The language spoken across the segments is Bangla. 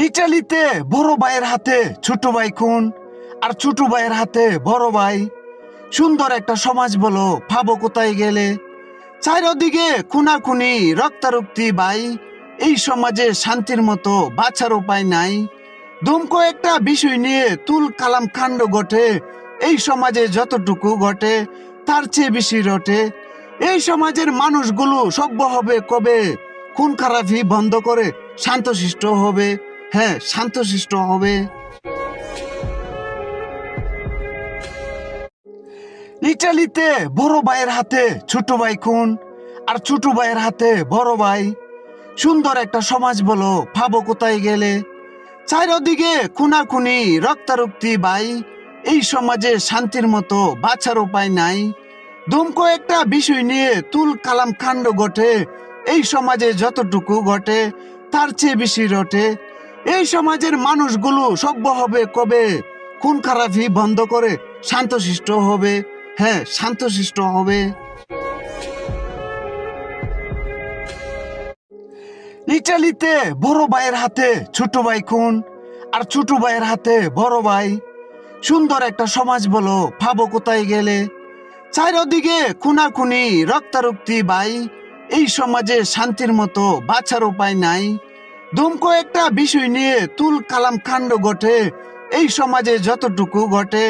ইটালিতে বড় ভাইয়ের হাতে ছোট ভাই খুন, আর ছোট ভাইয়ের হাতে বড় ভাই। সুন্দর একটা সমাজ বলো ভাবো কোথায় গেলে। চারিদিকে খুনাখুনি রক্তারক্তি ভাই। এই সমাজে শান্তির মতো বাঁচার উপায় নাই। দুমকো একটা বিষয় নিয়ে তুল কালাম কাণ্ড ঘটে। এই সমাজে যতটুকু ঘটে তার চেয়ে বেশি রটে। এই সমাজের মানুষগুলো সভ্য হবে কবে? খুন খারাপি বন্ধ করে শান্তশিষ্ট হবে। হ্যাঁ, শান্তশিষ্ট হবে। ইটালিতে বড় ভাইয়ের হাতে ছোট ভাই খুন, আর ছোট ভাইয়ের হাতে বড় ভাই। সুন্দর একটা সমাজ বলো ভাবো কোথায় গেলে। চারিদিকে খুনাখুনি রক্তারক্তি ভাই। এই সমাজে শান্তির মতো বাঁচার উপায় নাই। দুমকো একটা বিষয় নিয়ে তুল কালাম কাণ্ড ঘটে। এই সমাজে যতটুকু ঘটে তার চেয়ে বেশি রটে। এই সমাজের মানুষগুলো সভ্য হবে কবে? খুন খারাপি বন্ধ করে শান্তশিষ্ট হবে। হ্যাঁ, শান্তশিষ্ট হবে। ইটালিতে বড় ভাইয়ের হাতে ছোট ভাই খুন, আর ছোট ভাইয়ের হাতে বড় ভাই। সুন্দর একটা সমাজ বলো ভাবো কোথায় গেলে। চারিদিকে খুনাখুনি রক্তারক্তি ভাই। এই সমাজে শান্তির মতো বাঁচার উপায় নাই। দুমকো একটা বিষয় নিয়ে তুল কালাম কাণ্ড ঘটে। এই সমাজে যতটুকু ঘটে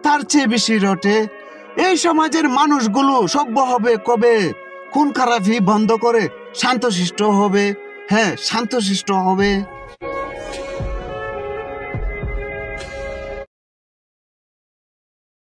তার চেয়ে বেশি রটে। এই সমাজের মানুষগুলো সভ্য হবে কবে? খুন খারাপি বন্ধ করে শান্তশিষ্ট হবে। হ্যাঁ, শান্তশিষ্ট হবে।